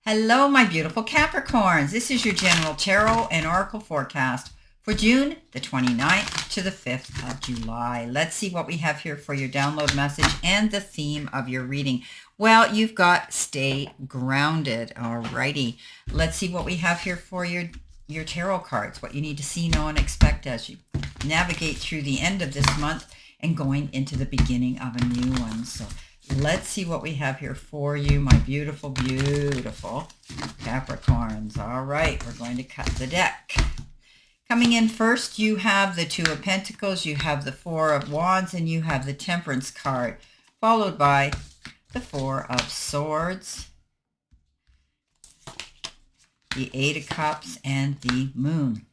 Hello, my beautiful Capricorns. This is your general tarot and oracle forecast for June the 29th to the 5th of July. Let's see what we have here for your download message and the theme of your reading. Well, you've got stay grounded. Alrighty. Let's see what we have here for your tarot cards, what you need to see, know, and expect as you navigate through the end of this month and going into the beginning of a new one. So let's see what we have here for you, my beautiful, beautiful Capricorns. All right, we're going to cut the deck. Coming in first, you have the Two of Pentacles, you have the Four of Wands, and you have the Temperance card, followed by the Four of Swords, the Eight of Cups, and the Moon.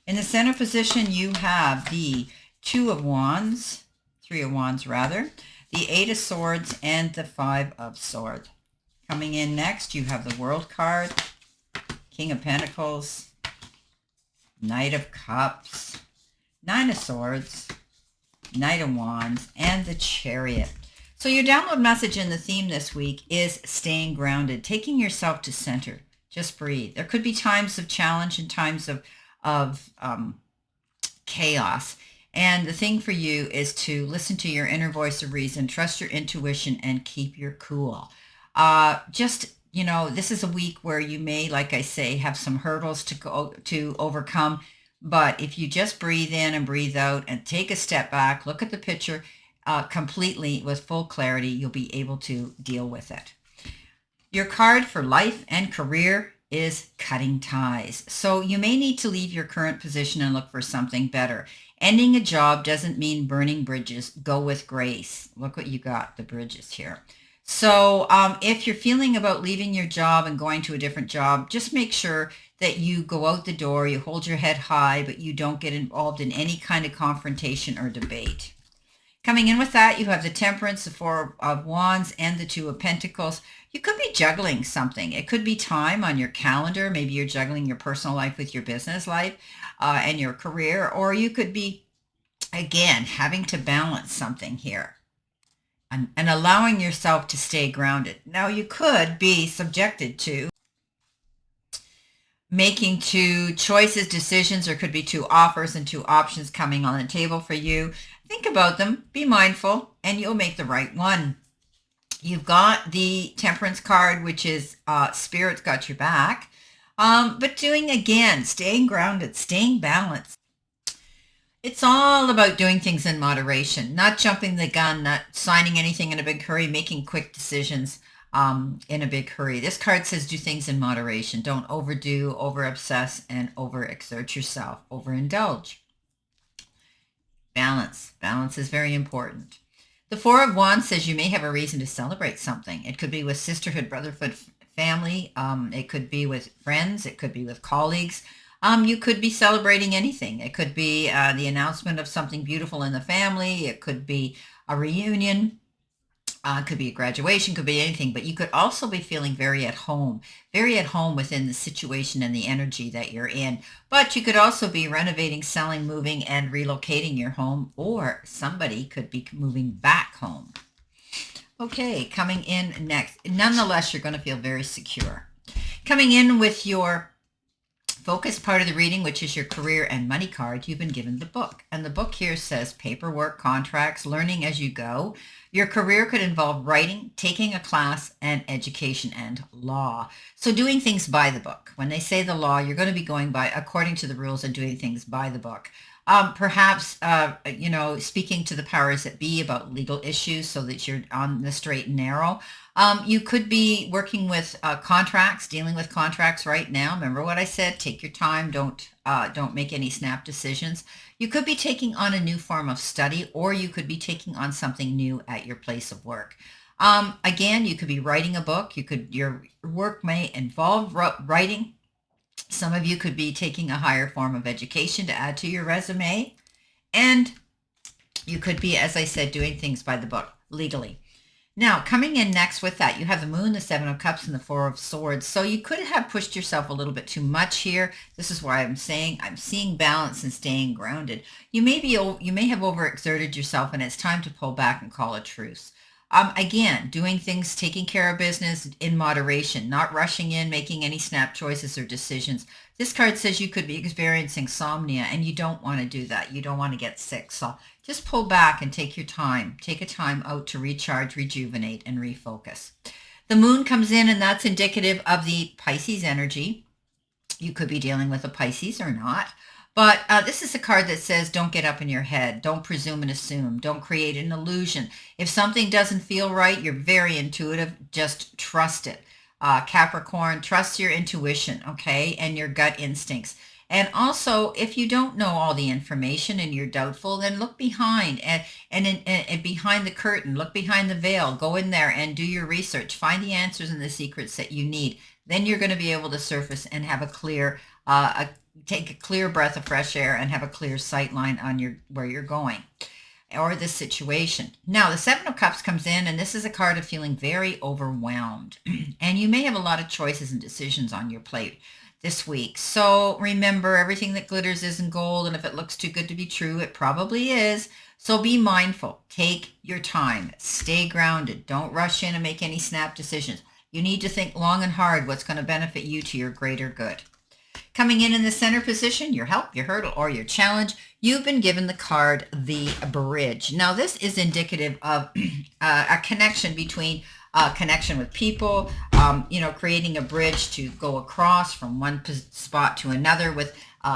In the center position, you have the Two of Wands, Three of Wands rather, the Eight of Swords, and the Five of Swords. Coming in next, you have the World card, King of Pentacles, Knight of Cups, Nine of Swords, Knight of Wands, and the Chariot. So your download message in the theme this week is staying grounded, taking yourself to center. Just breathe. There could be times of challenge and times of chaos. And the thing for you is to listen to your inner voice of reason, trust your intuition, and keep your cool. This is a week where you may, like I say, have some hurdles to overcome. But if you just breathe in and breathe out and take a step back, look at the picture completely with full clarity, you'll be able to deal with it. Your card for life and career is cutting ties. So you may need to leave your current position and look for something better. Ending a job doesn't mean burning bridges. Go with grace. Look what you got, the bridges here. So if you're feeling about leaving your job and going to a different job, just make sure that you go out the door, you hold your head high, but you don't get involved in any kind of confrontation or debate. Coming in with that, you have the Temperance, the Four of Wands, and the Two of Pentacles. You could be juggling something. It could be time on your calendar. Maybe you're juggling your personal life with your business life and your career, or you could be, again, having to balance something here and allowing yourself to stay grounded. Now, you could be subjected to making two choices, decisions, or could be two offers and two options coming on the table for you. Think about them, be mindful, and you'll make the right one. You've got the Temperance card, which is Spirit's got your back. But staying grounded, staying balanced. It's all about doing things in moderation, not jumping the gun, not signing anything in a big hurry, making quick decisions in a big hurry. This card says do things in moderation. Don't overdo, over-obsess, and overexert yourself, overindulge. Balance. Balance is very important. The Four of Wands says you may have a reason to celebrate something. It could be with sisterhood, brotherhood, family. It could be with friends. It could be with colleagues. You could be celebrating anything. It could be the announcement of something beautiful in the family. It could be a reunion. Could be a graduation, could be anything, but you could also be feeling very at home within the situation and the energy that you're in. But you could also be renovating, selling, moving, and relocating your home, or somebody could be moving back home. Okay, coming in next. Nonetheless, you're going to feel very secure. Coming in with your focus part of the reading, which is your career and money card, you've been given the book. And the book here says paperwork, contracts, learning as you go. Your career could involve writing, taking a class, and education and law. So doing things by the book. When they say the law, you're going to be going by according to the rules and doing things by the book. Perhaps, speaking to the powers that be about legal issues so that you're on the straight and narrow. You could be working with contracts, dealing with contracts right now. Remember what I said, take your time, don't make any snap decisions. You could be taking on a new form of study, or you could be taking on something new at your place of work. Again, you could be writing a book. Your work may involve writing. Some of you could be taking a higher form of education to add to your resume. And you could be, as I said, doing things by the book legally. Now, coming in next with that, you have the Moon, the Seven of Cups, and the Four of Swords. So you could have pushed yourself a little bit too much here. This is why I'm saying I'm seeing balance and staying grounded. You may have overexerted yourself, and it's time to pull back and call a truce. Again, doing things, taking care of business in moderation, not rushing in, making any snap choices or decisions. This card says you could be experiencing insomnia and you don't want to do that. You don't want to get sick. So just pull back and take your time. Take a time out to recharge, rejuvenate, and refocus. The moon comes in, and that's indicative of the Pisces energy. You could be dealing with a Pisces or not. But this is a card that says don't get up in your head. Don't presume and assume. Don't create an illusion. If something doesn't feel right, you're very intuitive. Just trust it. Capricorn, trust your intuition, okay, and your gut instincts. And also, if you don't know all the information and you're doubtful, then look behind and behind the curtain. Look behind the veil. Go in there and do your research. Find the answers and the secrets that you need. Then you're going to be able to surface and have a clear take a clear breath of fresh air and have a clear sight line on where you're going or the situation. Now, the Seven of Cups comes in, and this is a card of feeling very overwhelmed. And you may have a lot of choices and decisions on your plate this week. So remember, everything that glitters isn't gold, and if it looks too good to be true, it probably is. So be mindful. Take your time. Stay grounded. Don't rush in and make any snap decisions. You need to think long and hard what's going to benefit you to your greater good. Coming in the center position, your help, your hurdle, or your challenge, you've been given the card, the Bridge. Now, this is indicative of a connection between connection with people, creating a bridge to go across from one spot to another with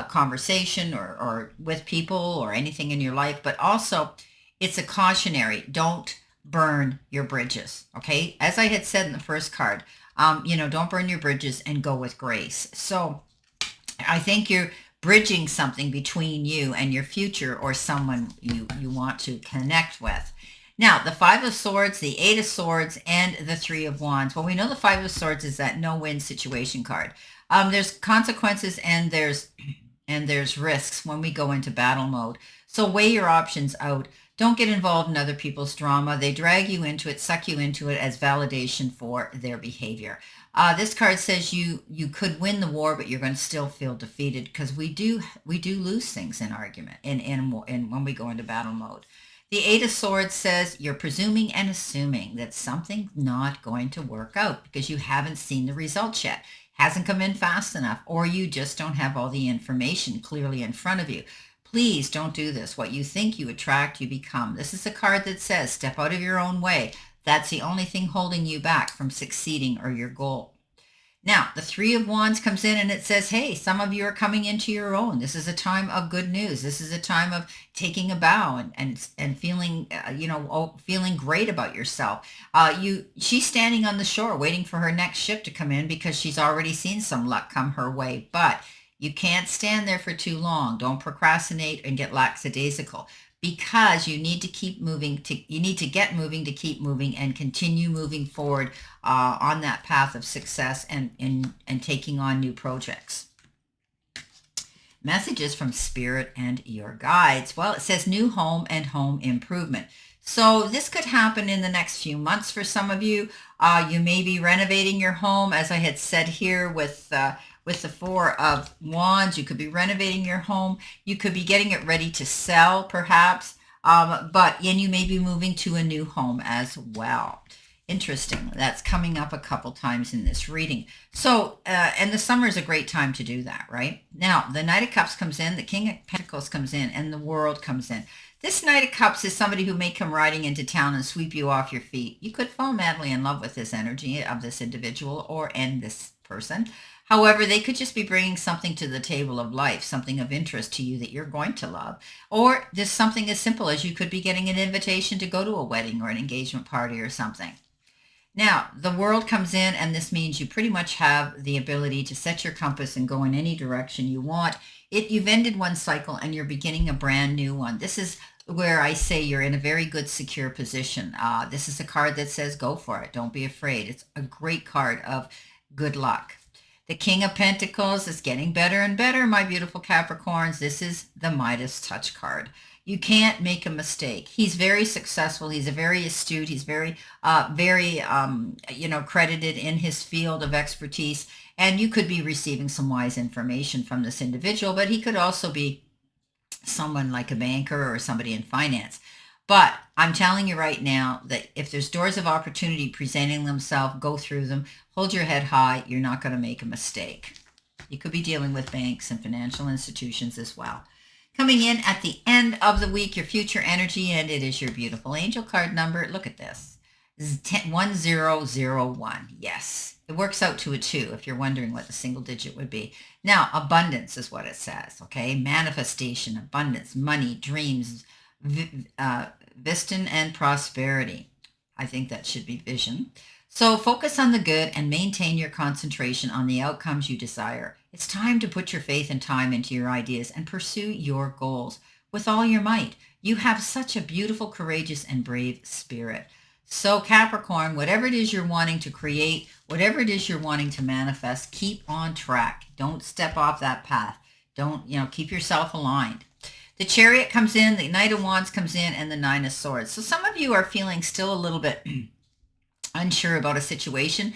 conversation or with people or anything in your life. But also, it's a cautionary. Don't burn your bridges, okay? As I had said in the first card, don't burn your bridges and go with grace. So I think you're bridging something between you and your future or someone you want to connect with. Now, the Five of Swords, the Eight of Swords, and the Three of Wands. Well, we know the Five of Swords is that no-win situation card. There's consequences and there's risks when we go into battle mode. So weigh your options out. Don't get involved in other people's drama. They drag you into it, suck you into it as validation for their behavior. This card says you could win the war, but you're going to still feel defeated because we do lose things in argument and when we go into battle mode. The Eight of Swords says you're presuming and assuming that something's not going to work out because you haven't seen the results yet. Hasn't come in fast enough, or you just don't have all the information clearly in front of you. Please don't do this. What you think you attract, you become. This is a card that says step out of your own way. That's the only thing holding you back from succeeding or your goal. Now, the Three of Wands comes in and it says, hey, some of you are coming into your own. This is a time of good news. This is a time of taking a bow and feeling, feeling great about yourself. She's standing on the shore waiting for her next ship to come in because she's already seen some luck come her way. But you can't stand there for too long. Don't procrastinate and get lackadaisical because you need to keep moving. You need to get moving to keep moving and continue moving forward on that path of success and taking on new projects. Messages from Spirit and your guides. Well, it says new home and home improvement. So this could happen in the next few months for some of you. You may be renovating your home, as I had said here with the Four of Wands. You could be renovating your home. You could be getting it ready to sell, perhaps. And you may be moving to a new home as well. Interesting. That's coming up a couple times in this reading. So, and the summer is a great time to do that, right? Now, the Knight of Cups comes in, the King of Pentacles comes in, and the World comes in. This Knight of Cups is somebody who may come riding into town and sweep you off your feet. You could fall madly in love with this energy of this individual and this person. However, they could just be bringing something to the table of life, something of interest to you that you're going to love. Or just something as simple as you could be getting an invitation to go to a wedding or an engagement party or something. Now, the World comes in, and this means you pretty much have the ability to set your compass and go in any direction you want. You've ended one cycle and you're beginning a brand new one. This is where I say you're in a very good, secure position. This is a card that says go for it. Don't be afraid. It's a great card of good luck. The King of Pentacles is getting better and better, my beautiful Capricorns. This is the Midas touch card. You can't make a mistake. He's very successful. He's a very astute. He's very credited in his field of expertise. And you could be receiving some wise information from this individual, but he could also be someone like a banker or somebody in finance. But I'm telling you right now that if there's doors of opportunity presenting themselves, go through them. Hold your head high. You're not going to make a mistake. You could be dealing with banks and financial institutions as well. Coming in at the end of the week, your future energy, and it is your beautiful angel card number. Look at this. This is 1001. Yes, it works out to a 2 if you're wondering what the single digit would be. Now, abundance is what it says, okay? Manifestation, abundance, money, dreams, Viston and prosperity. I think that should be vision. So focus on the good and maintain your concentration on the outcomes you desire. It's time to put your faith and time into your ideas and pursue your goals with all your might. You have such a beautiful, courageous, and brave spirit. So Capricorn, whatever it is you're wanting to create, whatever it is you're wanting to manifest, keep on track. Don't step off that path. Don't, keep yourself aligned. The Chariot comes in, the Knight of Wands comes in, and the Nine of Swords. So some of you are feeling still a little bit unsure about a situation,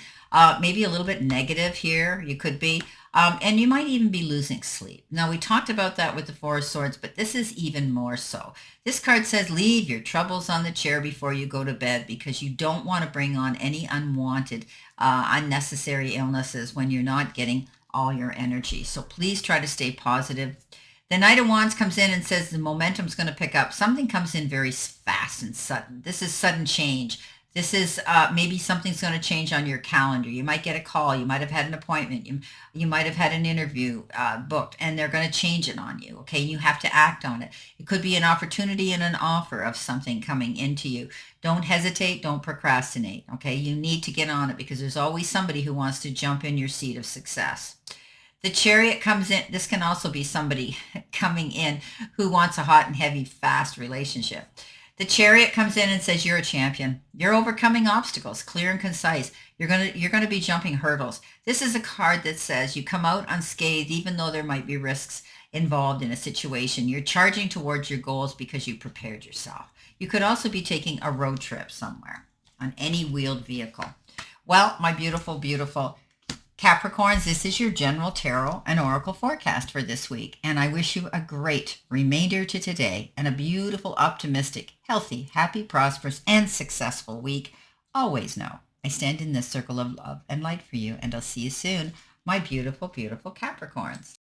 maybe a little bit negative here. You could be, and you might even be losing sleep. Now, we talked about that with the Four of Swords, but this is even more so. This card says, leave your troubles on the chair before you go to bed, because you don't want to bring on any unwanted, unnecessary illnesses when you're not getting all your energy. So please try to stay positive. The Knight of Wands comes in and says the momentum's going to pick up. Something comes in very fast and sudden. This is sudden change. This is maybe something's going to change on your calendar. You might get a call. You might have had an appointment. You might have had an interview booked, and they're going to change it on you, okay? You have to act on it. It could be an opportunity and an offer of something coming into you. Don't hesitate. Don't procrastinate, okay? You need to get on it, because there's always somebody who wants to jump in your seat of success. The Chariot comes in. This can also be somebody coming in who wants a hot and heavy, fast relationship. The Chariot comes in and says you're a champion. You're overcoming obstacles, clear and concise. You're gonna be jumping hurdles. This is a card that says you come out unscathed, even though there might be risks involved in a situation. You're charging towards your goals because you prepared yourself. You could also be taking a road trip somewhere on any wheeled vehicle. Well, my beautiful, beautiful Capricorns, this is your general tarot and oracle forecast for this week, and I wish you a great remainder to today and a beautiful, optimistic, healthy, happy, prosperous, and successful week. Always know I stand in this circle of love and light for you, and I'll see you soon, my beautiful, beautiful Capricorns.